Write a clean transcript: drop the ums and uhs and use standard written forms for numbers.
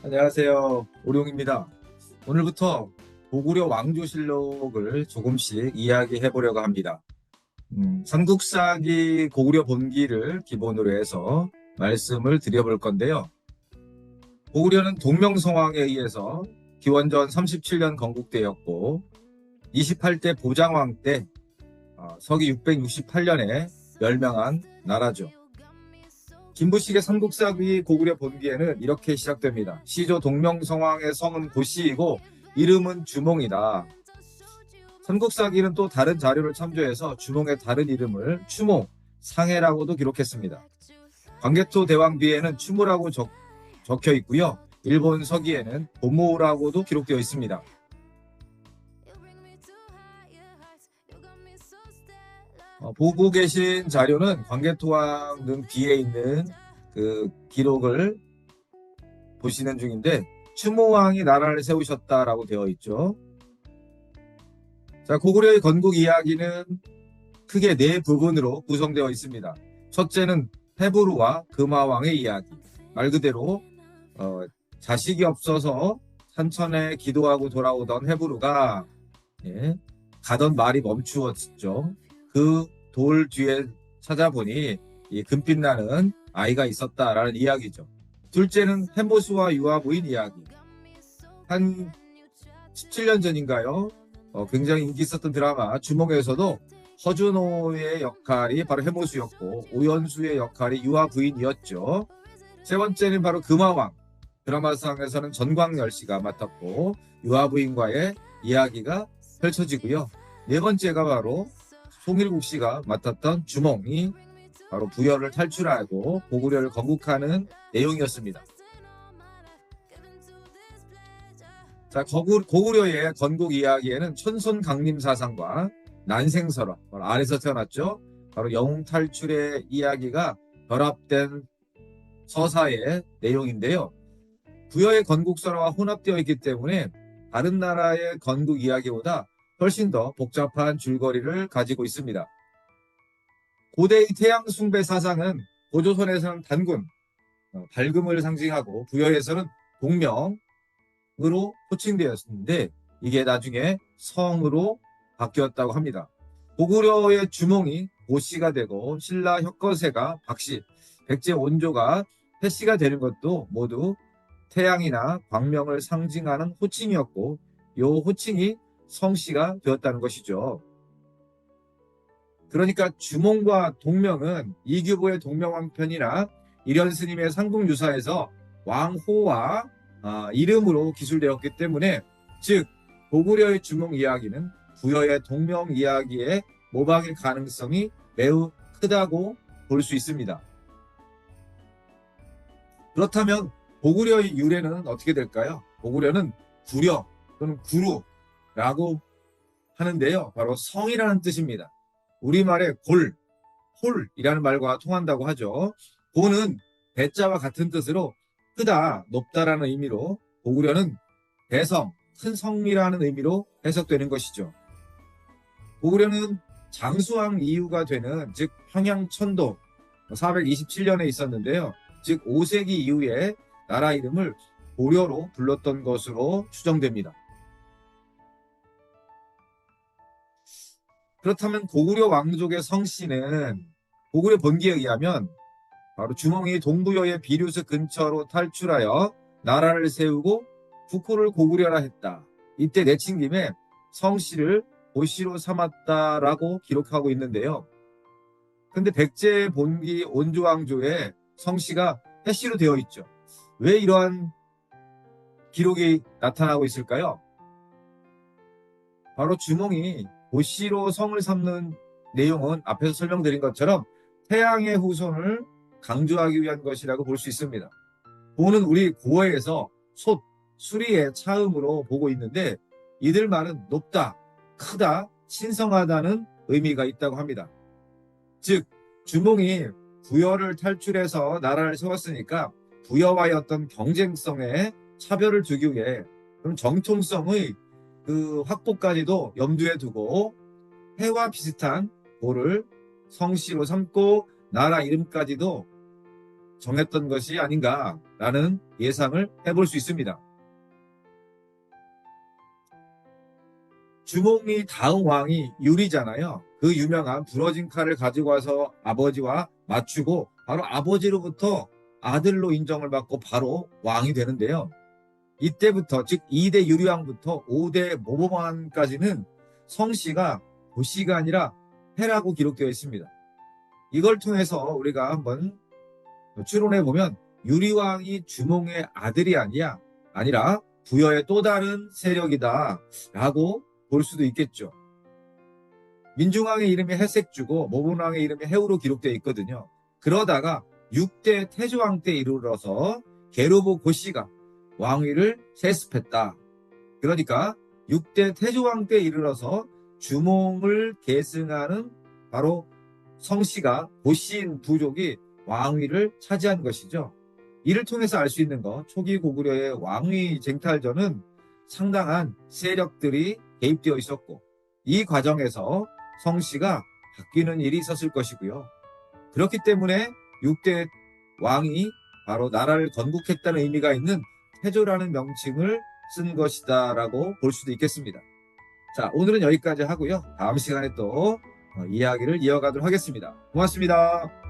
안녕하세요. 오룡입니다. 오늘부터 고구려 왕조실록을 조금씩 이야기해 보려고 합니다. 삼국사기 고구려 본기를 기본으로 해서 말씀을 드려볼 건데요. 고구려는 동명성왕에 의해서 기원전 37년 건국되었고 28대 보장왕 때 서기 668년에 멸망한 나라죠. 김부식의 삼국사기 고구려 본기에는 이렇게 시작됩니다. 시조 동명성왕의 성은 고씨이고 이름은 주몽이다. 삼국사기는 또 다른 자료를 참조해서 주몽의 다른 이름을 추모, 상해라고도 기록했습니다. 광개토 대왕비에는 추모라고 적혀 있고요. 일본 서기에는 도모라고도 기록되어 있습니다. 보고 계신 자료는 광개토왕 등 비에 있는 그 기록을 보시는 중인데 추모왕이 나라를 세우셨다라고 되어 있죠. 자, 고구려의 건국 이야기는 크게 네 부분으로 구성되어 있습니다. 첫째는 헤부루와 금화왕의 이야기. 말 그대로 자식이 없어서 산천에 기도하고 돌아오던 헤부루가 가던 말이 멈추었죠. 그 돌 뒤에 찾아보니 이 금빛 나는 아이가 있었다라는 이야기죠. 둘째는 햄보스와 유아 부인 이야기. 한 17년 전인가요? 굉장히 인기 있었던 드라마 주몽에서도 허준호의 역할이 바로 햄보스였고 오연수의 역할이 유아 부인이었죠. 세 번째는 바로 금화왕. 드라마상에서는 전광열 씨가 맡았고 유아 부인과의 이야기가 펼쳐지고요. 네 번째가 바로 송일국 씨가 맡았던 주몽이 바로 부여를 탈출하고 고구려를 건국하는 내용이었습니다. 자, 고구려의 건국 이야기에는 천손 강림 사상과 난생설화, 아래서 태어났죠. 바로 영웅 탈출의 이야기가 결합된 서사의 내용인데요. 부여의 건국설화와 혼합되어 있기 때문에 다른 나라의 건국 이야기보다 훨씬 더 복잡한 줄거리를 가지고 있습니다. 고대의 태양 숭배 사상은 고조선에서는 단군, 밝음을 상징하고 부여에서는 동명으로 호칭되었는데 이게 나중에 성으로 바뀌었다고 합니다. 고구려의 주몽이 고씨가 되고 신라 혁거세가 박씨, 백제 온조가 태씨가 되는 것도 모두 태양이나 광명을 상징하는 호칭이었고 이 호칭이 성씨가 되었다는 것이죠. 그러니까 주몽과 동명은 이규보의 동명왕편이나 일현스님의 상국유사에서 왕호와 이름으로 기술되었기 때문에 즉 고구려의 주몽 이야기는 부여의 동명 이야기의 모방일 가능성이 매우 크다고 볼 수 있습니다. 그렇다면 고구려의 유래는 어떻게 될까요? 고구려는 구려 또는 구루라고 하는데요. 바로 성이라는 뜻입니다. 우리말의 홀이라는 말과 통한다고 하죠. 고는 대자와 같은 뜻으로 크다, 높다라는 의미로 고구려는 대성, 큰 성이라는 의미로 해석되는 것이죠. 고구려는 장수왕 이후가 되는 즉 평양천도 427년에 있었는데요. 즉 5세기 이후에 나라 이름을 고려로 불렀던 것으로 추정됩니다. 그렇다면 고구려 왕족의 성씨는 고구려 본기에 의하면 바로 주몽이 동부여의 비류스 근처로 탈출하여 나라를 세우고 국호를 고구려라 했다. 이때 내친김에 성씨를 고씨로 삼았다라고 기록하고 있는데요. 근데 백제 본기 온조왕조의 성씨가 해씨로 되어 있죠. 왜 이러한 기록이 나타나고 있을까요? 바로 주몽이 고씨로 성을 삼는 내용은 앞에서 설명드린 것처럼 태양의 후손을 강조하기 위한 것이라고 볼 수 있습니다. 고는 우리 고어에서 솥, 수리의 차음으로 보고 있는데 이들 말은 높다, 크다, 신성하다는 의미가 있다고 합니다. 즉 주몽이 부여를 탈출해서 나라를 세웠으니까 부여와의 어떤 경쟁성에 차별을 두기 위해 그럼 정통성의 그 확보까지도 염두에 두고 해와 비슷한 고를 성씨로 삼고 나라 이름까지도 정했던 것이 아닌가라는 예상을 해볼 수 있습니다. 주몽이 다음 왕이 유리잖아요. 그 유명한 부러진 칼을 가지고 와서 아버지와 맞추고 바로 아버지로부터 아들로 인정을 받고 바로 왕이 되는데요. 이때부터 즉 2대 유리왕부터 5대 모범왕까지는 성씨가 고씨가 아니라 해라고 기록되어 있습니다. 이걸 통해서 우리가 한번 추론해 보면 유리왕이 주몽의 아들이 아니라 부여의 또 다른 세력이다 라고 볼 수도 있겠죠. 민중왕의 이름이 해색주고 모범왕의 이름이 해우로 기록되어 있거든요. 그러다가 6대 태조왕 때 이르러서 게르보 고씨가 왕위를 세습했다. 그러니까 6대 태조왕 때 이르러서 주몽을 계승하는 바로 성씨가 고씨인 부족이 왕위를 차지한 것이죠. 이를 통해서 알 수 있는 것, 초기 고구려의 왕위 쟁탈전은 상당한 세력들이 개입되어 있었고 이 과정에서 성씨가 바뀌는 일이 있었을 것이고요. 그렇기 때문에 6대 왕이 바로 나라를 건국했다는 의미가 있는 태조라는 명칭을 쓴 것이다 라고 볼 수도 있겠습니다. 자, 오늘은 여기까지 하고요. 다음 시간에 또 이야기를 이어가도록 하겠습니다. 고맙습니다.